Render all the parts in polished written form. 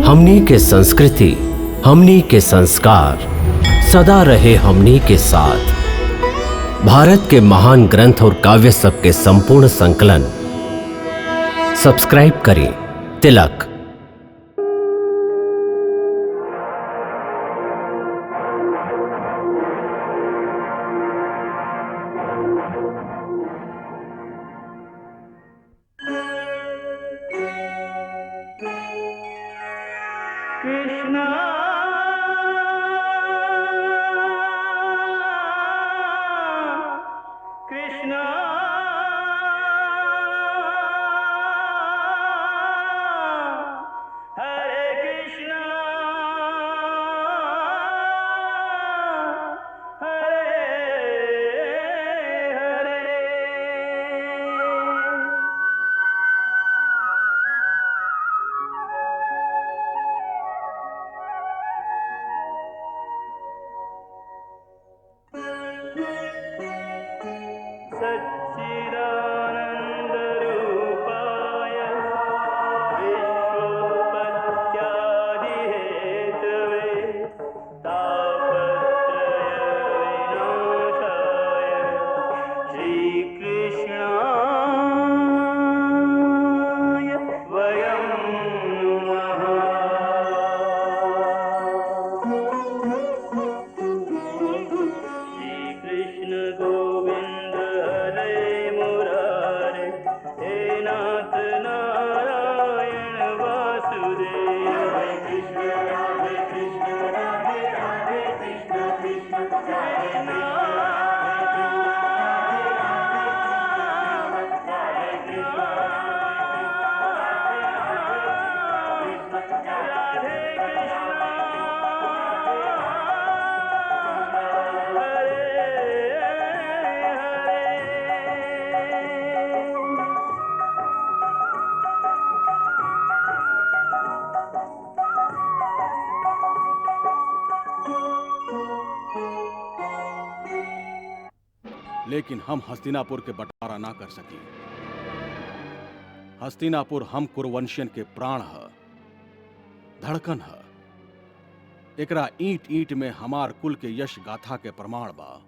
हमनी के संस्कृति, हमनी के संस्कार सदा रहे हमनी के साथ। भारत के महान ग्रंथ और काव्य सब के संपूर्ण संकलन सब्सक्राइब करें तिलक। कृष्णा कृष्णा हरे कृष्णा हरे हरे। सच्चिदानन्दरूपाय विश्वोत्पत्त्यादिहेतवे तापत्रयविनाशाय श्रीकृष्णाय वयं श्रीकृष्ण गोविंद हरे मुरारे हे नाथ नारायण वासुदेव। हरे कृष्ण राधे राधे कृष्ण कृष्ण हरे लेकिन हम हस्तिनापुर के बंटवारा ना कर सकी। हस्तिनापुर हम कुरुवंशियन के प्राण ह, धड़कन ह। एकरा ईंट ईंट में हमार कुल के यश गाथा के प्रमाण बा।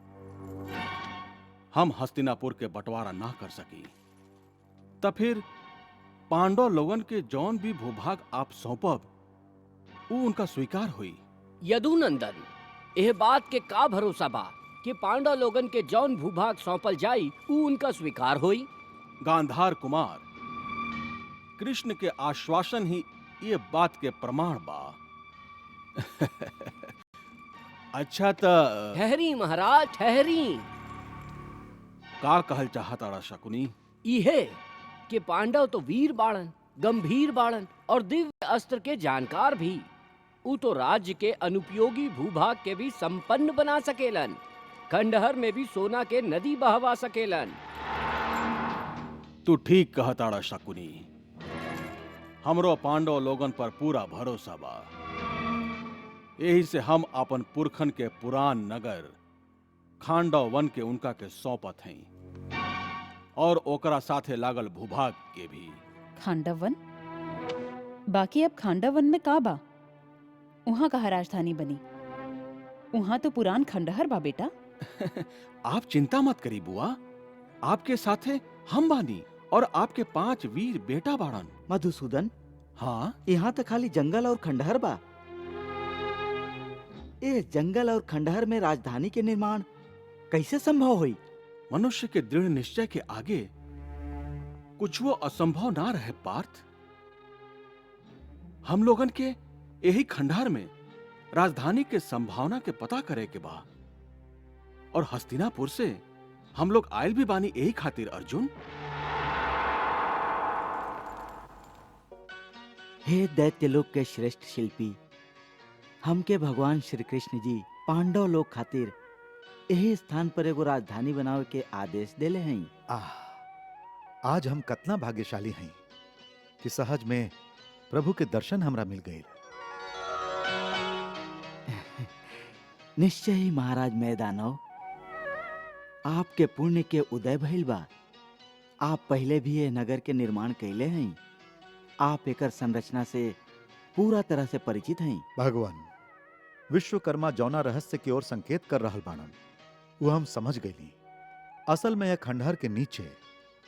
हम हस्तिनापुर के बंटवारा ना कर सकी त फिर पांडव लोगन के जौन भी भूभाग आप सौंपब ऊ उनका स्वीकार हुई। यदुनंदन, एह बात के का भरोसा बा कि पांडव लोगन के जौन भूभाग सौंपल जाई ऊ उनका स्वीकार होई? गांधार कुमार, कृष्ण के आश्वासन ही ये बात के प्रमाण बा। अच्छा त ठहरी महाराज, ठहरी। का कहल चाहता शकुनी? इहे कि पांडव तो वीर बाड़न, गंभीर बाड़न और दिव्य अस्त्र के जानकार भी। ऊ तो राज्य के अनुपयोगी भूभाग के भी संपन्न बना सकेलन। खंडहर में भी सोना के नदी बहवा सकेलन। तू ठीक कहताड़ा शकुनी। हमरो पांडव लोगन पर पूरा भरोसा बा। यही से हम अपन पुरखन के पुरान नगर खांडव वन के उनका के सौंपत हई और ओकरा साथे लागल भूभाग के भी। खांडव वन? बाकी अब खांडव वन में का बा? उहाँ कहाँ राजधानी बनी? उहाँ तो पुरान खंडहर बा बेटा। आप चिंता मत करी बुआ, आपके साथे हम बानी और आपके 5 वीर बेटा बाड़न। मधुसूदन, हाँ, यहाँ तो खाली जंगल और खंडहर बा। ये जंगल और खंडहर में राजधानी के निर्माण कैसे संभव हुई? मनुष्य के दृढ़ निश्चय के आगे कुछ वो असंभव ना रहे पार्थ। हम लोगन के यही खंडहर में राजधानी के संभावना के पता करे के बा और हस्तिनापुर से हम लोग आयल भी बानी यही खातिर। अर्जुन, हे दैत्यलोक के श्रेष्ठ शिल्पी, हमके भगवान श्री कृष्ण जी पांडव लोग खातिर यही स्थान पर एगो राजधानी बनावे के आदेश देले हैं। आज हम कतना भाग्यशाली हैं कि सहज में प्रभु के दर्शन हमरा मिल गए। निश्चय ही महाराज मैदानव, आपके पुण्य के उदय भइल बा। आप पहले भी ये नगर के निर्माण कैले हैं। आप एकर संरचना से पूरा तरह से परिचित हैं। भगवान विश्वकर्मा जौना रहस्य की ओर संकेत कर रहल बाणन वो हम समझ गईली। असल में यह खंडहर के नीचे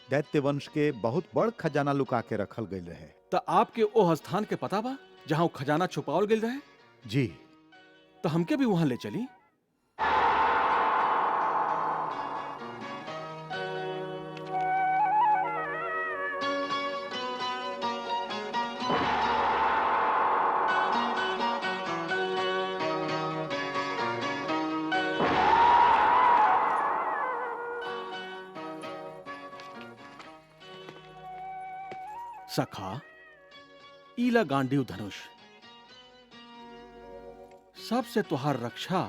दैत्य वंश के बहुत बड़ खजाना लुका के रखल गईल रहे। तो आपके ओह स्थान के पता बा जहां वो खजाना छुपावल गेल रहे? जी तो हमके भी वहां ले चली। सखा, ईला गांडीव धनुष सबसे तुहार रक्षा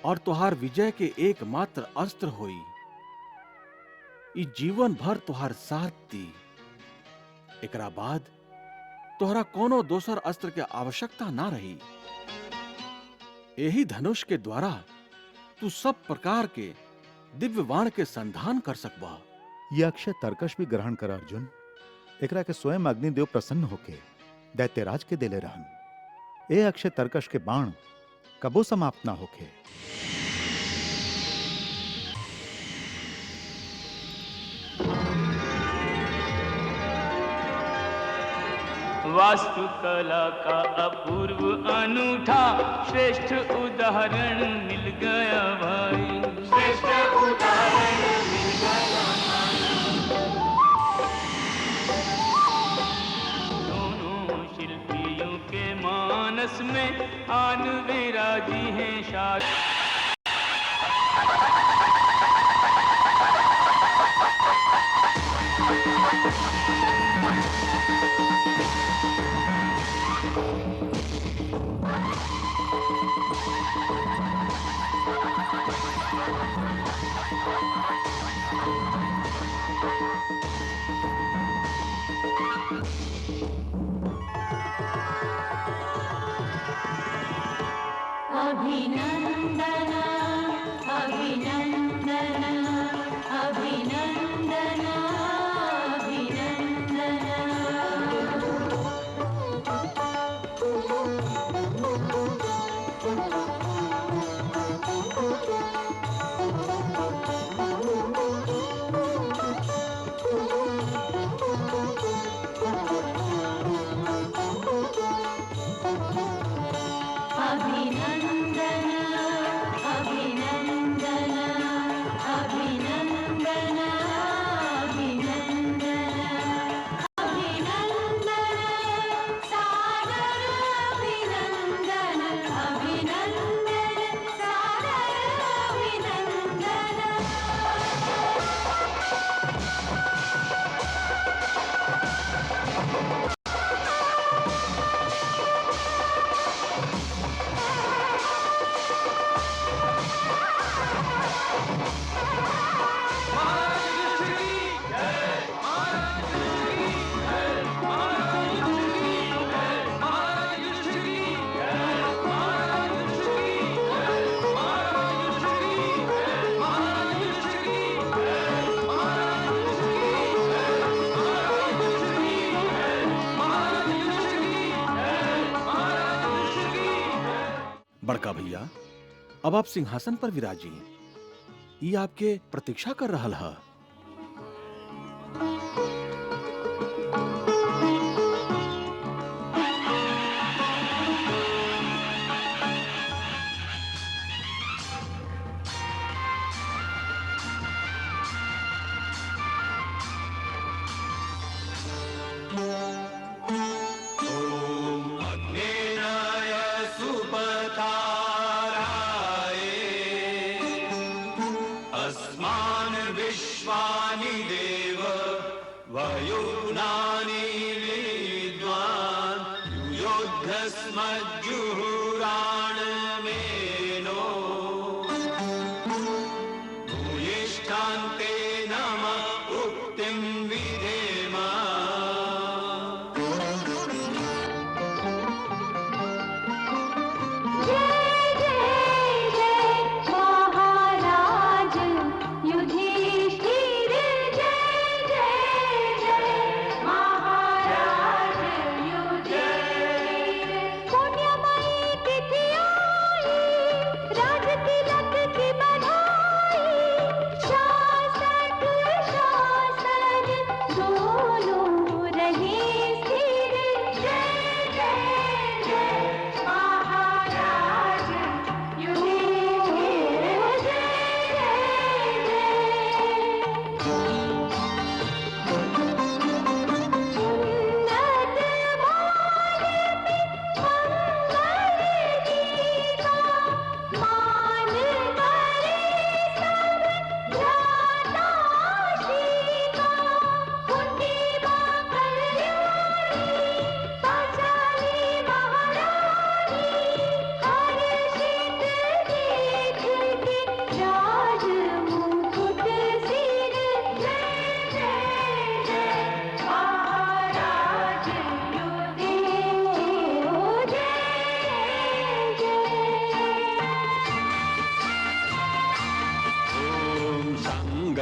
और तुहार विजय के एकमात्र अस्त्र होई। ई जीवन भर तुहार साथ दी। एकरा बाद तोहरा कोनो दोसर अस्त्र के आवश्यकता ना रही। यही धनुष के द्वारा तू सब प्रकार के दिव्य वाण के संधान कर सकबा। यह अक्षय तर्कश भी ग्रहण कर अर्जुन। एकरा के स्वयं अग्निदेव प्रसन्न होके दैत्यराज के देले रहन। ए अक्षय तर्कश के बाण कबो समाप्त ना होके। वास्तुकला का अपूर्व अनूठा श्रेष्ठ उदाहरण मिल गया भाई। श्रेष्ठ उदाहरण मिल गया दोनों शिल्पियों के मानस में आन विराजी हैं शाद। अभिनंदन अभिनंदन अभिनंदन बड़का भैया, अब आप सिंहासन पर विराजी। ये आपके प्रतीक्षा कर रहल है। जय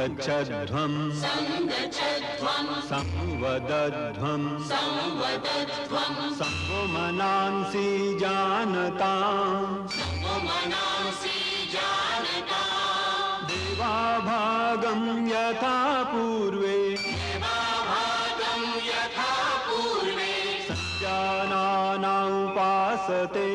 संगच्छध्वं संवदध्वं संवो मनांसि जानताम् देवाभागं यथा पूर्वे संजानाना उपासते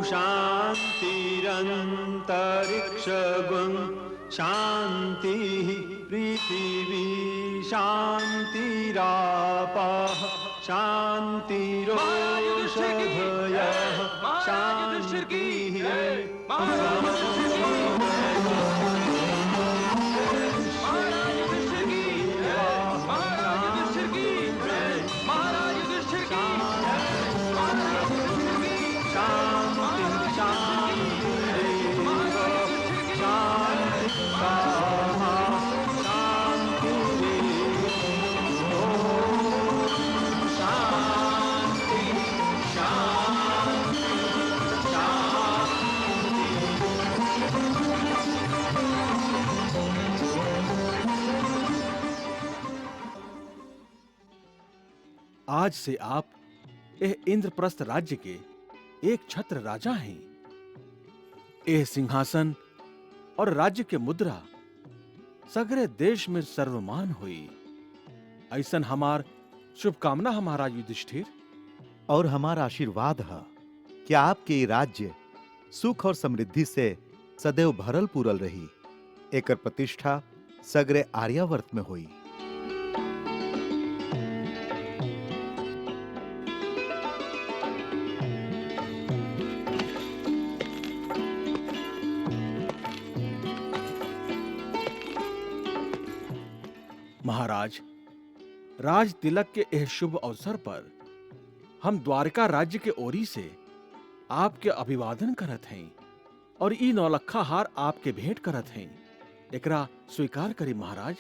शांतिरंतरिक्षगुं शांति पृथिवी शांतिरापः शांतिरोषधयः शांतिः आज से आप यह इंद्रप्रस्थ राज्य के एक छत्र राजा हैं। यह सिंहासन और राज्य के मुद्रा सगरे देश में सर्वमान हुई। ऐसन हमार शुभकामना हमारा युधिष्ठिर। और हमारा आशीर्वाद है कि आपके ये राज्य सुख और समृद्धि से सदैव भरल पूरल रही। एकर प्रतिष्ठा सगरे आर्यावर्त में हुई। महाराज, राज तिलक के यह शुभ अवसर पर हम द्वारका राज्य के ओरी से आपके अभिवादन करत हैं और ई नौलखा हार आपके भेंट करत हैं। एकरा स्वीकार करी महाराज।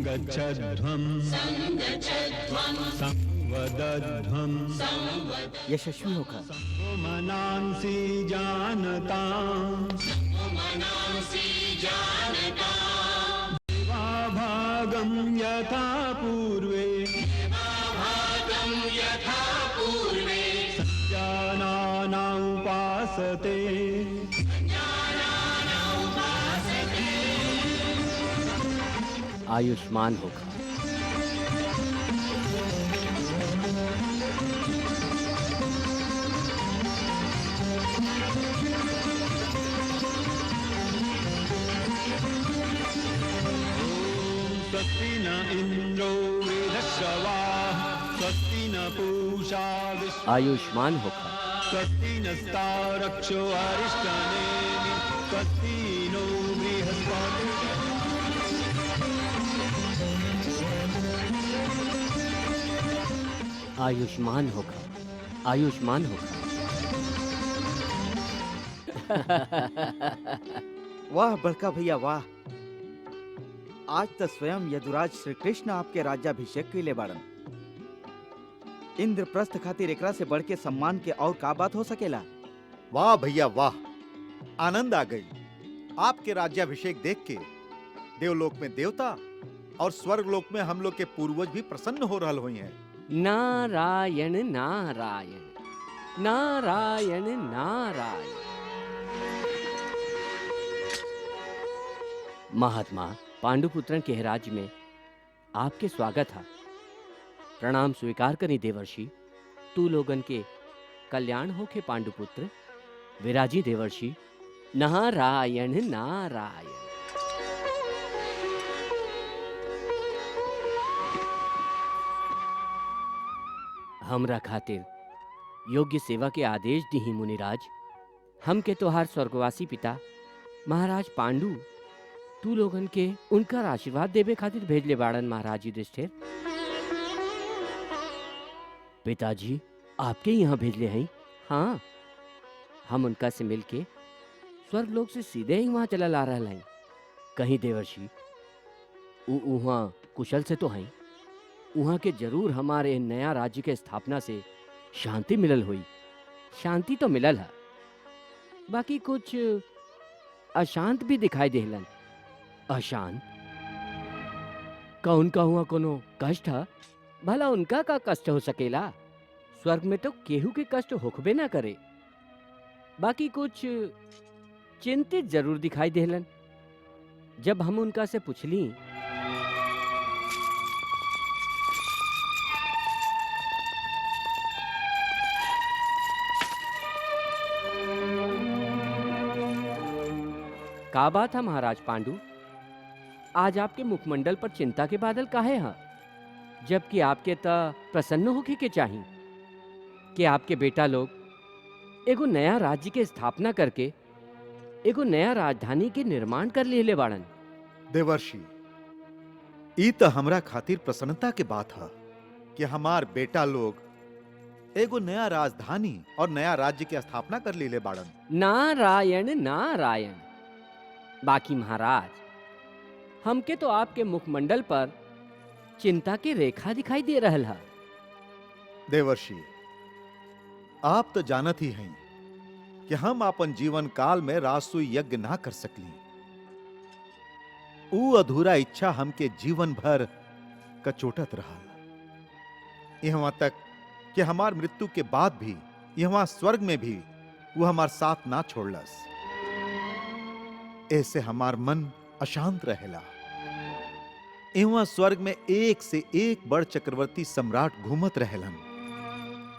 संगच्छध्वं संवदध्वं यशस्वी होकर संवो मनांसि जानताम् देवाभागं यथा पूर्वे संजानाना उपासते आयुष्मान होगा। स्वस्ति न इंद्रो वृद्धश्रवाः स्वस्ति न पूषा विश्व आयुष्मान होगा। स्वस्ति नस्तारक्षो अरिष्टनेमि स्वस्ति नो बृहस्पतिः आयुष्मान होगा। आयुष्मान होगा। वाह बड़का भैया वाह। आज तो स्वयं यदुराज श्री कृष्ण आपके राज्याभिषेक के लिए बाड़न। इंद्रप्रस्थ खातिर एकरा से बढ़ के सम्मान के और का बात हो सकेला। वाह भैया वाह, आनंद आ गई। आपके राज्याभिषेक देख के देवलोक में देवता और स्वर्गलोक में हम लोग के पूर्वज भी प्रसन्न हो रहल हुई हैं। नारायण नारायण। नारायण नारायण। महात्मा पांडुपुत्रन के राज्य में आपके स्वागत है। प्रणाम स्वीकार करी देवर्षि। तू लोगन के कल्याण हो के पांडुपुत्र विराजी देवर्षि। नारायण नारायण। हमरा खातिर योग्य सेवा के आदेश दी मुनिराज। हम के तोहार स्वर्गवासी पिता महाराज पांडु तू लोगन के उनका आशीर्वाद देवे खातिर भेजले बाड़न महाराज युधिष्ठिर। पिताजी आपके यहाँ भेजले हैं। हाँ, हम उनका से मिलके स्वर्गलोक से सीधे ही वहां चला ला रहा हैं। कहीं देवर्षि वहाँ कुशल से तो हैं। वहाँ के जरूर हमारे नया राज्य के स्थापना से शांति मिलल हुई। शांति तो मिलल है, बाकी कुछ अशांत भी दिखाई देहलन। अशांत कौन का हुआ कोनो कष्ट है? भला उनका का कष्ट हो सकेला? स्वर्ग में तो केहू के कष्ट होखबे ना करे। बाकी कुछ चिंतित जरूर दिखाई देहलन। जब हम उनका से पूछली का बात है महाराज पांडु, आज आपके मुखमंडल पर चिंता के बादल काहे हैं? जबकि आपके त प्रसन्न होके के चाहिए कि आपके बेटा लोग एगो नया राज्य के स्थापना करके एगो नया राजधानी के निर्माण कर ले बाड़न। देवर्षि, ई त हमरा खातिर प्रसन्नता के बात है कि हमार बेटा लोग एगो नया राजधानी और नया राज्य के स्थापना कर ले बाड़न। नारायण नारायण। बाकी महाराज, हमके तो आपके मुखमंडल पर चिंता की रेखा दिखाई दे रहल है। देवर्षि, आप तो जानत ही हैं कि हम अपन जीवन काल में राजसूय यज्ञ ना कर सकली। ऊ अधूरा इच्छा हमके जीवन भर कचोटत रहल। यहाँ तक कि हमार मृत्यु के बाद भी यहाँ स्वर्ग में भी वो हमार साथ ना छोड़लस। ऐसे हमार मन अशांत रहेला। एवं स्वर्ग में एक से एक बड़ चक्रवर्ती सम्राट घूमत रहेलन।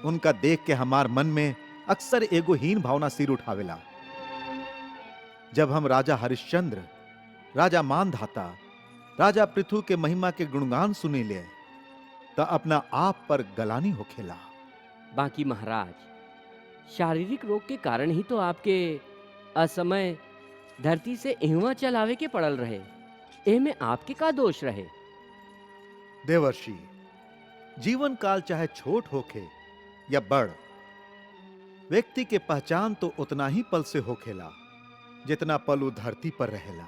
उनका देख के हमार मन में अक्सर एगो हीन भावना सिर उठावेला। जब हम राजा हरिश्चंद्र, राजा मानधाता, राजा पृथु के महिमा के गुणगान सुनी ले तो अपना आप पर गलानी होखेला। बाकी महाराज, शारीरिक रोग के कारण ही तो आपके असमय धरती से इहवा चलावे के पड़ल रहे। एमे आपके का दोष रहे? देवर्षि, जीवन काल चाहे छोट होखे या बड़, व्यक्ति के पहचान तो उतना ही पल से होखेला जितना पल वो धरती पर रहेला।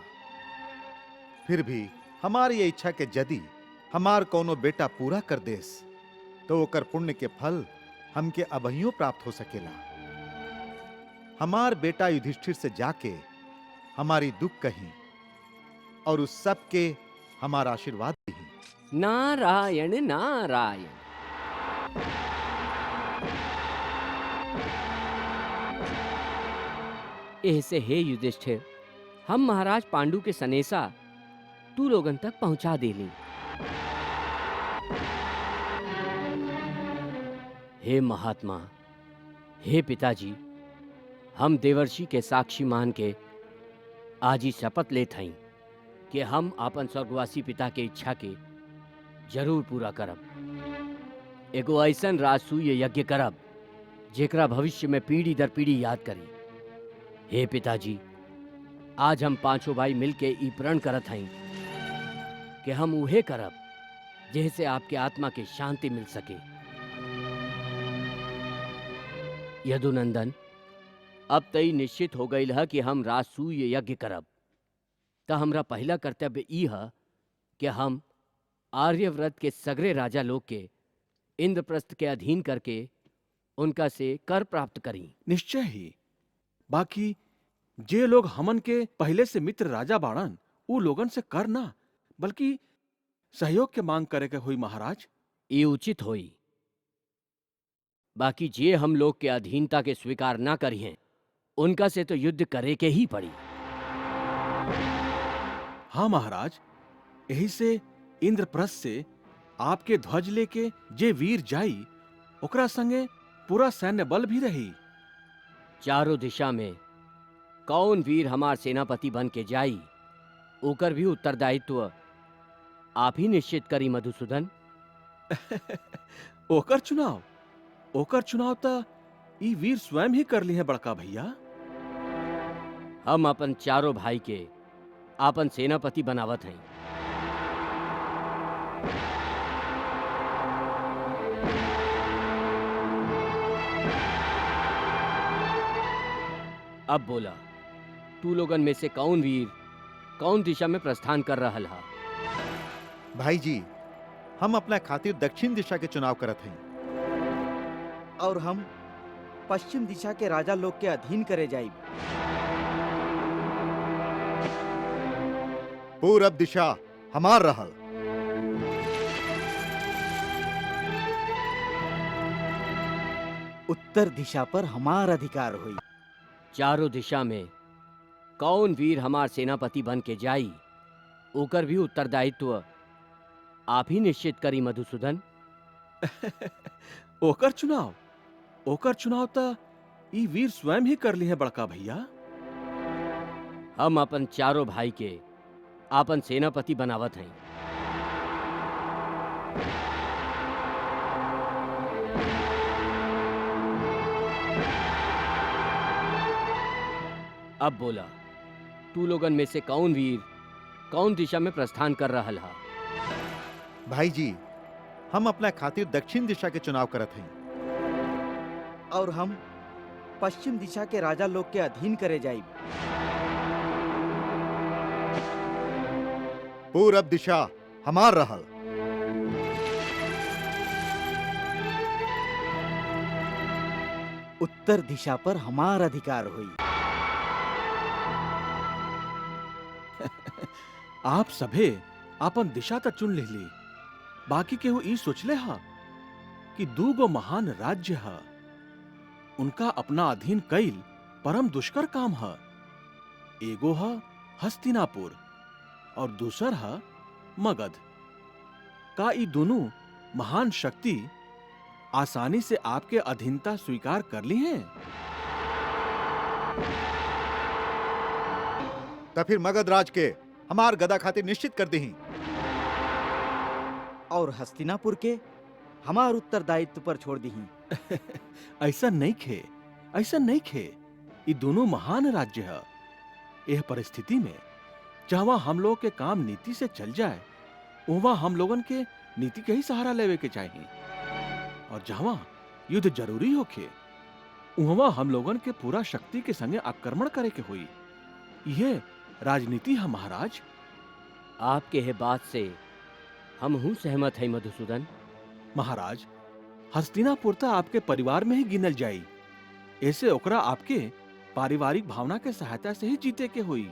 फिर भी हमारी ये इच्छा के यदि हमार कोनो बेटा पूरा कर देस तो ओकर पुण्य के फल हमके अबहियो प्राप्त हो सकेला। हमार बेटा युधिष्ठिर से जाके हमारी दुख कहीं और उस सब के हमारा आशीर्वाद दी। नारायण नारायण। ऐसे हे युधिष्ठिर, हम महाराज पांडु के सनेसा तू लोगन तक पहुंचा देली। हे महात्मा, हे पिताजी, हम देवर्षि के साक्षी मान के आज ही शपथ लेत हई कि हम अपन स्वर्गवासी पिता के इच्छा के जरूर पूरा करब। एगो ऐसन राजसूय यज्ञ करब जेकरा भविष्य में पीढ़ी दर पीढ़ी याद करी। हे पिताजी, आज हम पांचों भाई मिलके ई प्रण करत हई कि हम उहे करब जैसे आपके आत्मा के शांति मिल सके। यदुनंदन, अब तई निश्चित हो गई है कि हम राजसूय यज्ञ करब। तो हमरा पहला कर्तव्य ई है कि हम आर्यव्रत के सगरे राजा लोग के इंद्रप्रस्थ के अधीन करके उनका से कर प्राप्त करी। निश्चय ही। बाकी जे लोग हमन के पहले से मित्र राजा बाड़न, ऊ लोगन से कर ना बल्कि सहयोग के मांग करे के हुई महाराज। ये उचित होई। बाकी जे हम लोग के अधीनता के स्वीकार ना करिए उनका से तो युद्ध करे के ही पड़ी। हाँ महाराज, यही से इंद्रप्रस्थ से आपके ध्वज लेके जे वीर जाई ओकरा संगे पूरा सैन्य बल भी रही। चारों दिशा में कौन वीर हमार सेनापति बन के जाई ओकर भी उत्तरदायित्व आप ही निश्चित करी मधुसूदन। ओकर चुनाव तो ई वीर स्वयं ही कर ली है बड़का भैया। हम अपन चारों भाई के आपन सेनापति बनावत हैं। अब बोला, तू लोगन में से कौन वीर कौन दिशा में प्रस्थान कर रहल हा? भाई जी, हम अपना खातिर दक्षिण दिशा के चुनाव करत हैं। और हम पश्चिम दिशा के राजा लोग के अधीन करे जाइब। पूरब दिशा हमार रहल। उत्तर दिशा पर हमार अधिकार हुई। चारों दिशा में कौन वीर हमार सेनापति बन के जाई ओकर भी उत्तरदायित्व आप ही निश्चित करी मधुसूदन। ओकर चुनाव तो ई वीर स्वयं ही कर ली है बड़का भैया। हम अपन चारों भाई के आपन सेनापति बनावत हैं। अब बोला, तू लोगन में से कौन वीर कौन दिशा में प्रस्थान कर रहल हा? भाई जी, हम अपना खातिर दक्षिण दिशा के चुनाव करत हैं। और हम पश्चिम दिशा के राजा लोग के अधीन करे जाइब। पूरब दिशा हमार रहल। उत्तर दिशा पर हमार अधिकार हुई। आप सभे आपन दिशा तो चुन ली, बाकी केहू ई सोचले हा कि दूगो महान राज्य हा, उनका अपना अधीन कईल परम दुष्कर काम हा। एगो हा हस्तिनापुर और दूसर हा मगध। का ई दोनों महान शक्ति आसानी से आपके अधीनता स्वीकार कर ली हैं? तो फिर मगध राज के हमार गदा खातिर निश्चित कर दी। और हस्तिनापुर के हमार उत्तरदायित्व पर छोड़ दी। ऐसा नहीं खे। ये दोनों महान राज्य है। यह परिस्थिति में जहाँ हम लोग के काम नीति से चल जाए वहाँ हम लोगन के नीति के ही सहारा लेवे के चाहिए, और जहाँ युद्ध जरूरी होखे वहाँ हम लोगन के पूरा शक्ति के संगे आक्रमण करे के हुई। यह राजनीति है महाराज। आपके है बात से हम हूँ सहमत है मधुसूदन। महाराज, हस्तिनापुर तो आपके परिवार में ही गिनल जाई, ऐसे ओकरा आपके पारिवारिक भावना के सहायता से ही जीते के हुई।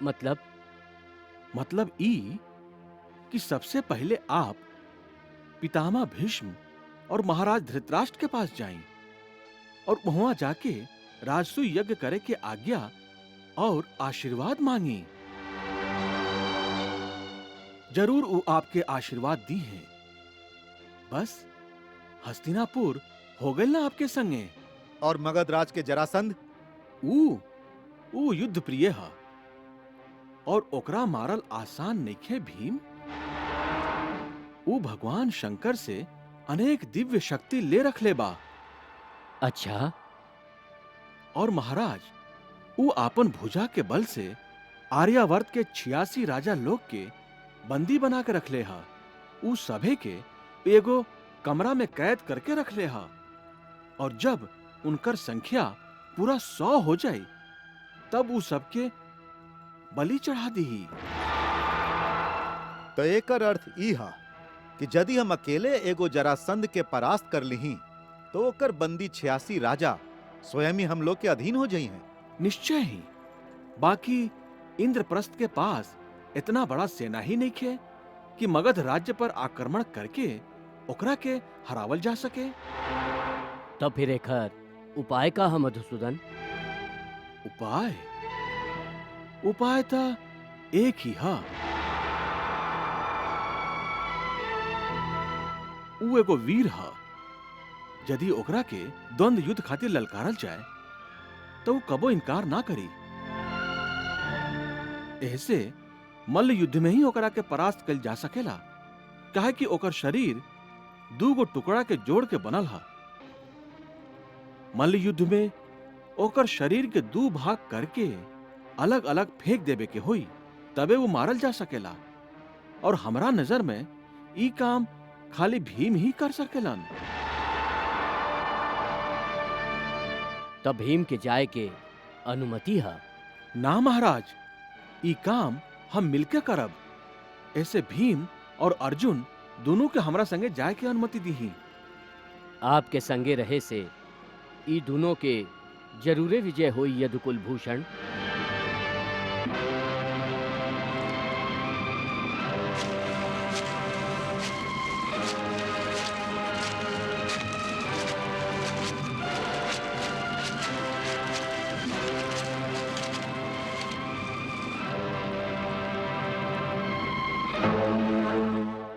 मतलब ई कि सबसे पहले आप पितामह भीष्म और महाराज धृतराष्ट्र के पास जाएं और वहां जाके राजसूय यज्ञ करे के आज्ञा और आशीर्वाद मांगी। जरूर वो आपके आशीर्वाद दी हैं। बस हस्तिनापुर हो गए ना आपके संगे। और मगध राज के जरासंध ऊ युद्ध प्रिय है और ओकरा मारल आसान नइखे भीम। ऊ भगवान शंकर से अनेक दिव्य शक्ति ले रखले बा। अच्छा। और महाराज, ऊ आपन भुजा के बल से आर्यावर्त के 86 राजा लोग के बंदी बना के रखले हा। ऊ सभे के एगो कमरा में कैद करके रखले हा, और जब उनकर संख्या पूरा 100 हो जाए तब ऊ सबके बलि चढ़ा दी। तो एकर अर्थ ई हा कि यदि हम अकेले एगो जरासंध के परास्त कर ली तो ओकर बंदी 86 राजा स्वयं ही हम लोग के अधीन हो जाई हैं। निश्चय ही। बाकी इंद्रप्रस्थ के पास इतना बड़ा सेना ही नहीं खे कि मगध राज्य पर आक्रमण करके ओकरा के हरावल जा सके। तब फिर एकर उपाय का है मधुसूदन? उपाय उपाय था एक ही हा। ऊ एगो वीर हा। यदि ओकरा के द्वंद्व युद्ध खातिर ललकारल जाए तो ऊ कबो इनकार ना करी। ऐसे मल्ल युद्ध में ही ओकरा के परास्त कल जा सकेला, काहे कि ओकर शरीर दू गो टुकड़ा के जोड़ के बनल हा। मल्ल युद्ध में ओकर शरीर के दू भाग करके अलग अलग फेंक देवे के होई, तबे वो मारल जा सकेला। और हमरा नजर में ई काम खाली भीम ही कर सकेलन। तब भीम के जाए के अनुमति है? ना महाराज, ई काम हम मिलके करब। ऐसे भीम और अर्जुन दोनों के हमरा संगे जाए के अनुमति दी। आपके संगे रहे से ई दोनों के जरूरे विजय होई यदुकुल भूषण।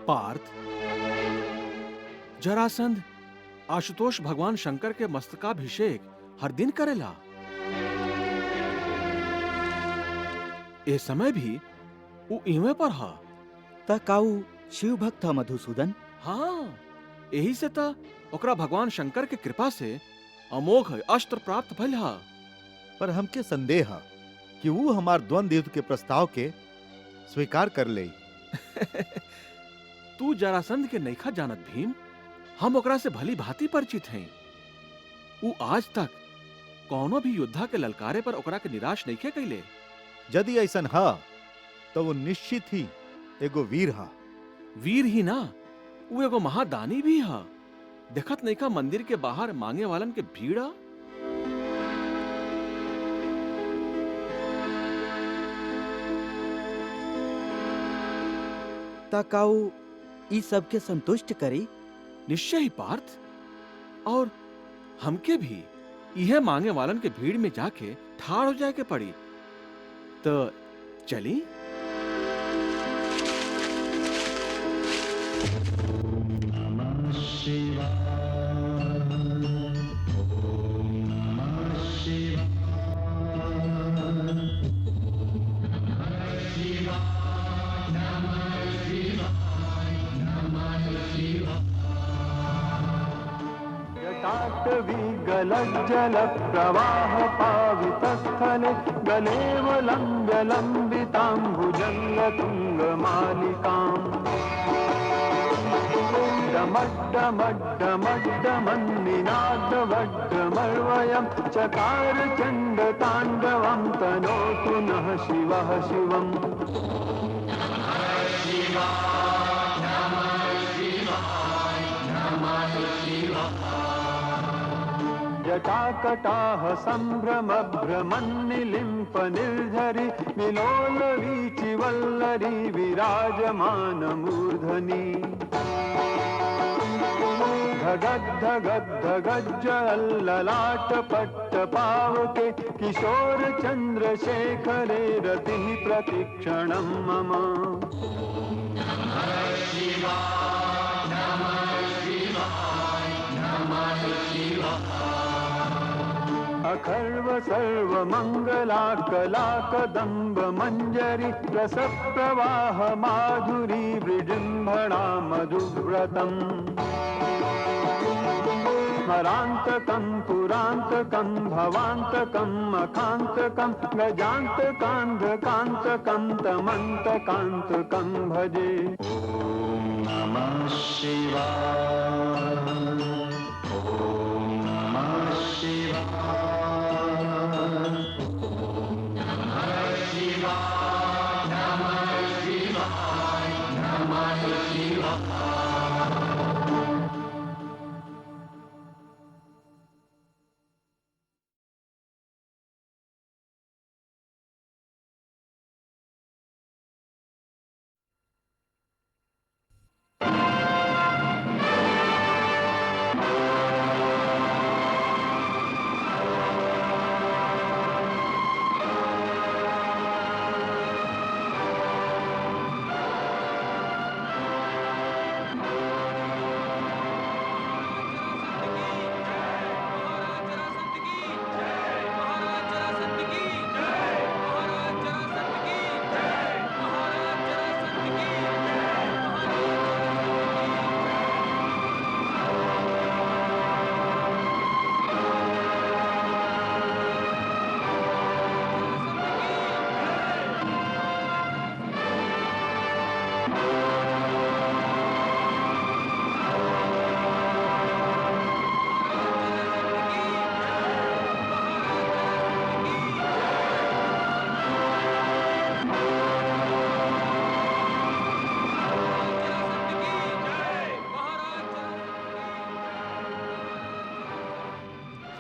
पार्थ, जरासंध आशुतोष भगवान शंकर के मस्तकाभिषेक हर दिन करेला। ए समय भी ऊ इवे पर हा। त काऊ शिव भक्त था मधुसूदन? हाँ, यही से ता ओकरा भगवान शंकर के कृपा से अमोघ अस्त्र प्राप्त भइल हा। पर हमके संदेह है कि वो हमार द्वंद्व युद्ध के प्रस्ताव के स्वीकार कर ले। तू जरासंध के नैखा जानत भीम, हम ओकरा से भली भांति परिचित हैं। ऊ आज तक कौनो भी योद्धा के ललकारे पर ओकरा के निराश नइखे कइले। यदि ऐसन हा तो वो निश्चित ही एगो वीर हा। वीर ही ना, ऊ एगो महादानी भी हा। देखत नइखा मंदिर के बाहर मांगे वालन के भीड़। त काऊ ई सबके संतुष्ट करी? निश्चय ही पार्थ, और हमके भी यह मांगे वालन के भीड़ में जाके ठाड़ हो जाए के पड़ी। तो चली। जटाटवीगलज्जल प्रवाह पावितस्थले गलेवलम्ब्य लम्बिताम्बुजङ्गतुङ्गमालिकाम् डमड्डमड्डमड्डमन्निनादवड्डमर्वयं चकार चण्डताण्डवं तनोतु नः शिवः शिवम्। जटाकटाह सम्भ्रमभ्रमन्निलिम्प निर्झरि विलोल वीचिवल्लरी विराजमान मूर्धनि धगद्धगद्धगज्जललाट पट्टपावके किशोर चन्द्रशेखरे रतिः प्रतिक्षणं मम। अखर्व सर्वमङ्गला कलाकदम्ब मञ्जरी रसप्रवाह माधुरी विजृम्भणा मधुव्रतम्। स्मरान्तकं पुरान्तकं भवान्तकं मखान्तकं गजान्तकान्धकान्तकं तमन्तकान्तकं भजे। ॐ नमः शिवाय।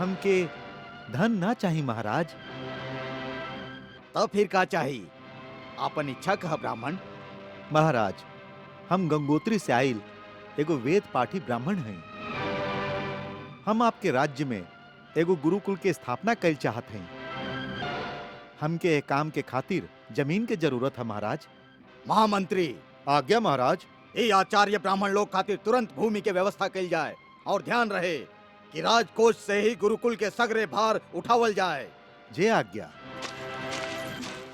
हमके धन ना चाहिए महाराज। तब फिर का चाहिए? आपन इच्छा कह ब्राह्मण। महाराज, हम गंगोत्री से आइल एगो वेद पाठी ब्राह्मण हैं। हम आपके राज्य में एगो गुरुकुल के स्थापना कल चाहत हैं। हमके एक काम के खातिर जमीन के जरूरत है महाराज। महामंत्री, आज्ञा महाराज। ये आचार्य ब्राह्मण लोग खातिर तुरंत भूमि के व्यवस्था कल जाए और ध्यान रहे कि राजकोष से ही गुरुकुल के सगरे भार उठावल जाए। जे आज्ञा।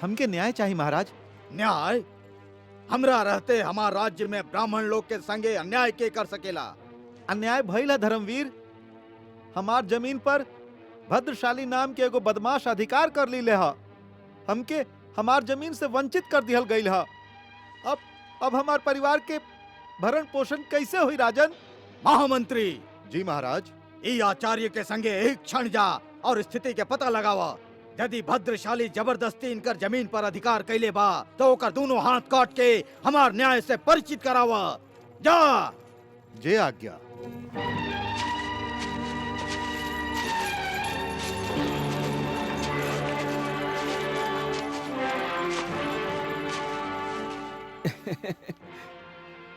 हमके न्याय चाहिए महाराज। न्याय? हमरा रहते हमार राज्य में ब्राह्मण लोग के संगे अन्याय के कर सकेला? अन्याय भइल है धर्मवीर। हमार जमीन पर भद्रशाली नाम के एगो बदमाश अधिकार कर ली है। हमके हमार जमीन से वंचित कर दिहल गईल है। अब हमार परिवार के भरण पोषण कैसे हुई राजन? महामंत्री जी महाराज। ई आचार्य के संगे एक क्षण जा और स्थिति के पता लगावा। यदि भद्रशाली जबरदस्ती इनकर जमीन पर अधिकार कैले बा तो ओकर दोनों हाथ काट के हमार न्याय से परिचित करावा। जा। जे आज्ञा।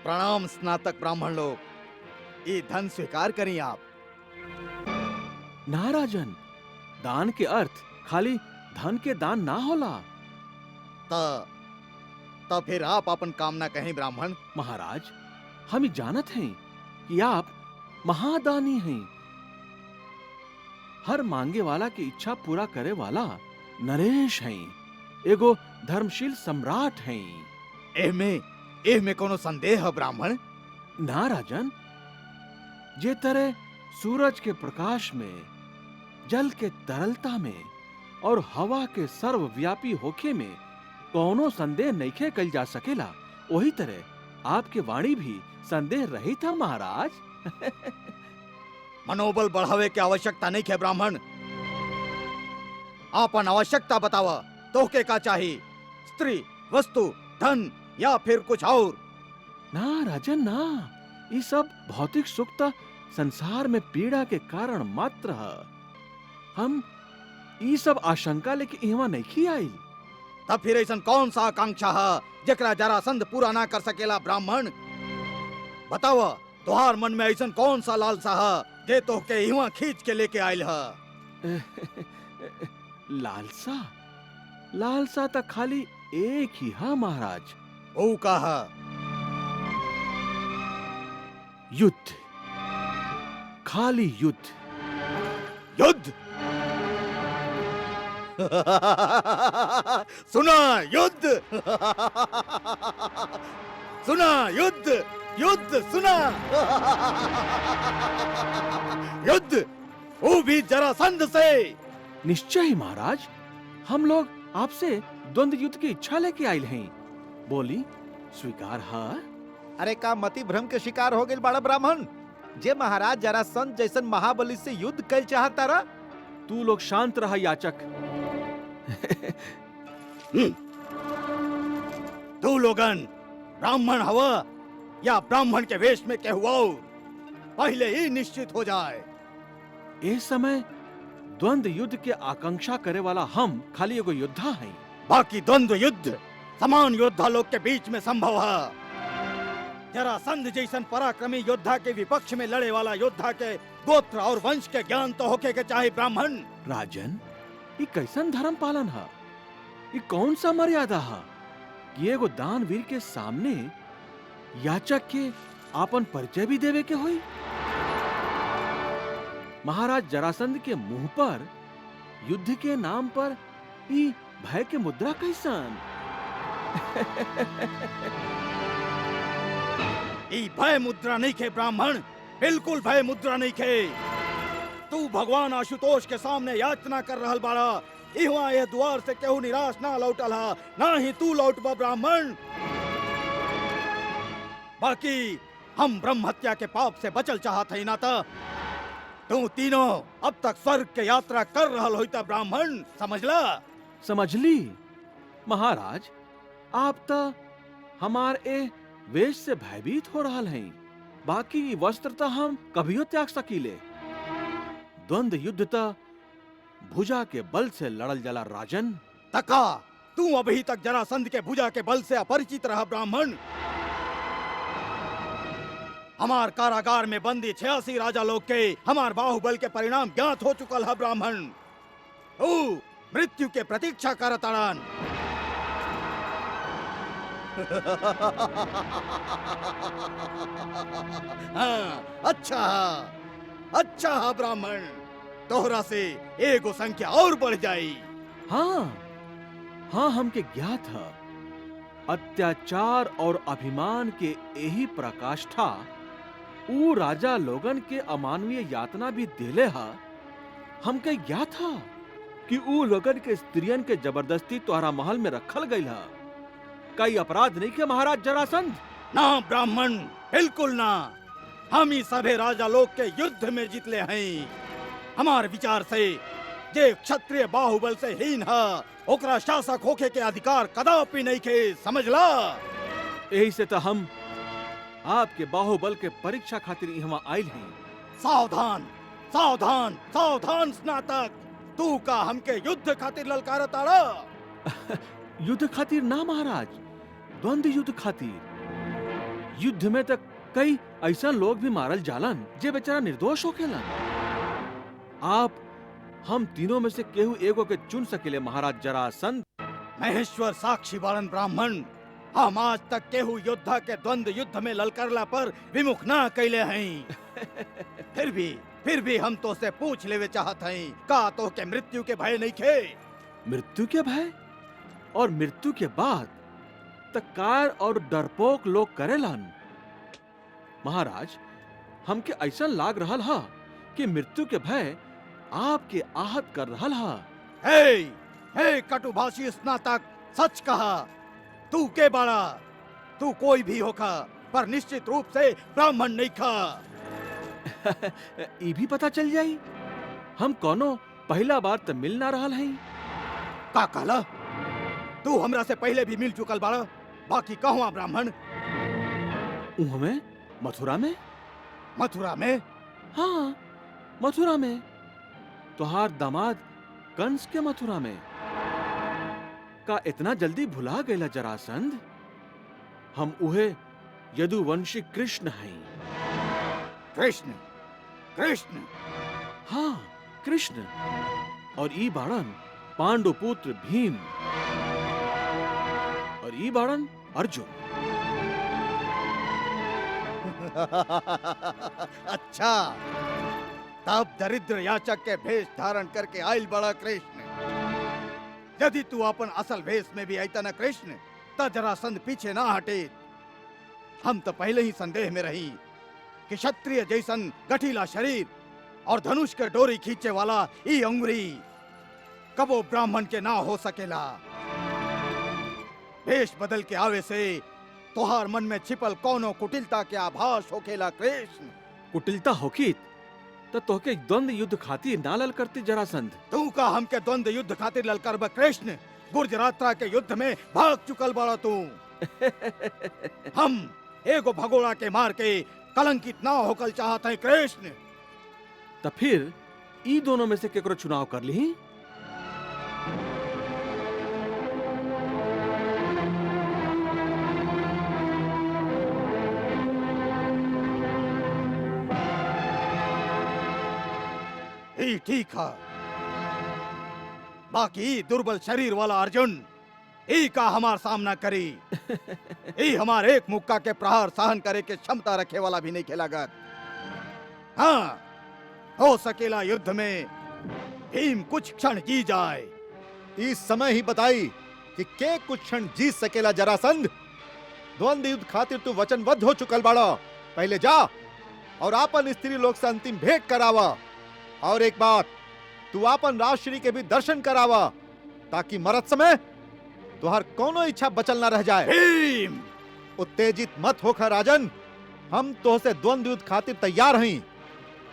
प्रणाम स्नातक ब्राह्मण लोग, ये धन स्वीकार करें आप। ना राजन, दान के अर्थ खाली धन के दान ना होला। तब फिर आप अपन कामना कहें ब्राह्मण। महाराज, हम जानत हैं कि आप महादानी हैं। हर मांगे वाला की इच्छा पूरा करे वाला नरेश हैं। एगो धर्मशील सम्राट हैं। एमे कोनो संदेह है ब्राह्मण? ना राजन, जे तरह सूरज के प्रकाश में, जल के तरलता में और हवा के सर्वव्यापी होखे में कोनो संदेह नइखे कल जा सकेला, वही तरह आपके वाणी भी संदेह रहित है महाराज। मनोबल बढ़ावे की आवश्यकता नहीं है ब्राह्मण। आपन आवश्यकता बतावा। तोहके का चाहिए? स्त्री, वस्तु, धन या फिर कुछ और? ना राजन ना, ये सब भौतिक सुख त संसार में पीड़ा के कारण मात्र है। हम ये सब आशंका लेके यहाँ नहीं आई। तब फिर ऐसा कौन सा आकांक्षा है जकरा जरासंध पूरा ना कर सकेला ब्राह्मण? बताओ, तुहार मन में ऐसा कौन सा लालसा है जे तोहके यहाँ खींच के लेके आयल है? लालसा? लालसा तो खाली एक ही है महाराज। वो कहा युद्ध, खाली युद्ध। युद्ध? सुना युद्ध, सुना युद्ध, युद्ध सुना। युद्ध, वो भी जरासंध से। निश्चय ही महाराज, हम लोग आपसे द्वंद्व युद्ध की इच्छा लेके आयल हैं। बोली, स्वीकार है? अरे का मति भ्रम के शिकार हो गए बड़ा ब्राह्मण? जे महाराज जरासंध जैसन महाबली से युद्ध कल चाहता रहा। तू लोग शांत रहा याचक। तू लोगन ब्राह्मण हवा या ब्राह्मण के वेश में के हुआ पहले ही निश्चित हो जाए। इस समय द्वंद्व युद्ध के आकांक्षा करे वाला हम खाली एगो योद्धा हैं। बाकी द्वंद्व युद्ध समान योद्धा लोग के बीच में संभव है। जरासंध जैसन पराक्रमी योद्धा के विपक्ष में लड़े वाला योद्धा के गोत्र और वंश के ज्ञान तो होके के चाहे ब्राह्मण। राजन, ये कैसन धर्म पालन है? ये कौन सा मर्यादा है कि एगो दानवीर के सामने याचक के आपन परिचय भी देवे के होई? महाराज जरासंध के मुंह पर युद्ध के नाम पर ये भय के मुद्रा कैसन? ई भय मुद्रा नहीं खे ब्राह्मण, बिल्कुल भय मुद्रा नहीं खे। तू भगवान आशुतोष के सामने याचना कर रहल बाड़ा। इहवा ये द्वार से केहू निराश ना लौटल हा, ना ही तू लौटबा ब्राह्मण। बाकी हम ब्रह्म हत्या के पाप से बचल चाहत है ना त तू तीनों अब तक स्वर्ग के यात्रा कर रहल होइता ब्राह्मण, समझला? समझ ली महाराज, आप तो हमार ए वेश से भयभीत हो रहा हैं। बाकी वस्त्र तो हम कभियो त्याग सकीले। द्वंद्व युद्ध त भुजा के बल से लड़ल जला राजन। तका तू अभी तक जरासंध के भुजा के बल से अपरिचित रहा ब्राह्मण। हमार कारागार में बंदी 86 राजा लोग के हमार बाहुबल के परिणाम ज्ञात हो चुकल है ब्राह्मण। तू मृत्यु के प्रतीक्षा करत अड़न। हाँ, अच्छा ब्राह्मण, तोहरा से एगो संख्या और बढ़ जाई। हाँ हमके ज्ञात है। अत्याचार और अभिमान के यही प्रकाष्ठा ऊ राजा लोगन के अमानवीय यातना भी देले हा। हमके ज्ञात था कि ऊ लोगन के स्त्रियन के जबरदस्ती तोहरा महल में रखल गई हा। कई अपराध नहीं के महाराज जरासंध? ना ब्राह्मण, बिल्कुल ना। हम ही सभे राजा लोग के युद्ध में जीतले हैं। हमारे विचार से जे क्षत्रिय बाहुबल से हीन है ओकरा शासक होके के अधिकार कदापि नहीं के, समझला। यही से तो हम आपके बाहुबल के परीक्षा खातिर यहाँ आयल हैं। सावधान सावधान सावधान स्नातक, तू का हमके युद्ध खातिर ललकारत आड़ा। युद्ध खातिर ना महाराज, द्वंद्व युद्ध खातिर। युद्ध में तक कई ऐसा लोग भी मारल जालन जे बेचारा निर्दोष होखेलन। आप हम तीनों में से केहू एगो के चुन सकेले महाराज जरासंध। महेश्वर साक्षी बालन ब्राह्मण, हम आज तक केहू योद्धा के द्वंद्व युद्ध में ललकारला पर विमुख ना कैले हैं। फिर भी हम तो से पूछ लेवे चाहत हैं, का तो के मृत्यु के भय नहीं खे? मृत्यु के भय? और मृत्यु के बाद तकार और डरपोक लोग करेलन। महाराज, हमके ऐसा लाग रहल हा कि मृत्यु के भय आपके आहत कर रहल हा। हे कटुभाषी स्नातक, सच कहा। तू के बाड़ा? तू कोई भी होखा, पर निश्चित रूप से ब्राह्मण नहीं खा। ये भी पता चल जाई। हम कोनो पहला बार तो मिल ना रहल हैं। का कहला? तू हमरा से पहले भी मिल चुकल बाड़ा। बाकी कहवा ब्राह्मण? में मथुरा में। मथुरा में? हाँ, मथुरा में। तुहार दामाद कंस के मथुरा में। का इतना जल्दी भुला गया जरासंध? हम उहे यदुवंशी कृष्ण हैं। कृष्ण? कृष्ण? हाँ, कृष्ण। और ई बाड़न पांडुपुत्र भीम। और ई बाड़न अर्जुन। अच्छा, तब दरिद्र याचक के भेष धारण करके आयल बड़ा कृष्ण। यदि तू अपन असल भेष में भी आयता न कृष्ण, त जरासंध पीछे ना हटे। हम तो पहले ही संदेह में रही कि क्षत्रिय जैसन गठीला शरीर और धनुष के डोरी खींचे वाला ई अंगुरी कबो ब्राह्मण के ना हो सकेला। भेष बदल के आवे से तोहार मन में छिपल कोनो कुटिलता के आभास होखेला कृष्ण। कुटिलता होकी तो तोहके द्वंद्व युद्ध खातिर ना लल करती जरासंध। तू का हमके द्वंद्व युद्ध खातिर ललकारब कृष्ण? गुर्जरात्रा के युद्ध में भाग चुकल बड़ा तू। हम एगो भगोड़ा के मार के कलंकित ना होकल चाहत हैं कृष्ण। तो फिर ई दोनों में से केकरो चुनाव कर ली। ठीक है। बाकी दुर्बल शरीर वाला अर्जुन ई का हमार सामना करी। ई हमार एक मुक्का के प्रहार सहन करे के क्षमता रखे वाला भी नहीं खेलागत। हाँ, हो सकेला युद्ध में भीम कुछ क्षण जी जाए। इस समय ही बताई कि के कुछ क्षण जीत सकेला जरासंध। द्वंद्व युद्ध खातिर तू वचनबद्ध हो चुकल बाड़ा। पहले जा और आपन स्त्री लोग से अंतिम भेंट करावा। और एक बात, तू आपन राजश्री के भी दर्शन करावा, ताकि मरत समय तुहार कोनो इच्छा बचल ना रह जाए। भीम! उत्तेजित मत होकर राजन, हम तो से द्वंद्व युद्ध खातिर तैयार हैं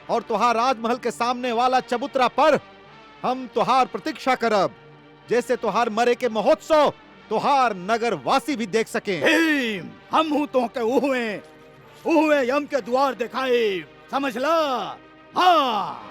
और तुहार राजमहल के सामने वाला चबूतरा पर हम तुहार प्रतीक्षा करब, जैसे तुहार मरे के महोत्सव तुहार नगर वासी भी देख सके। भीम! हम हूं तो के उहुए यम के द्वार दिखाए, समझला? हाँ।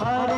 हरे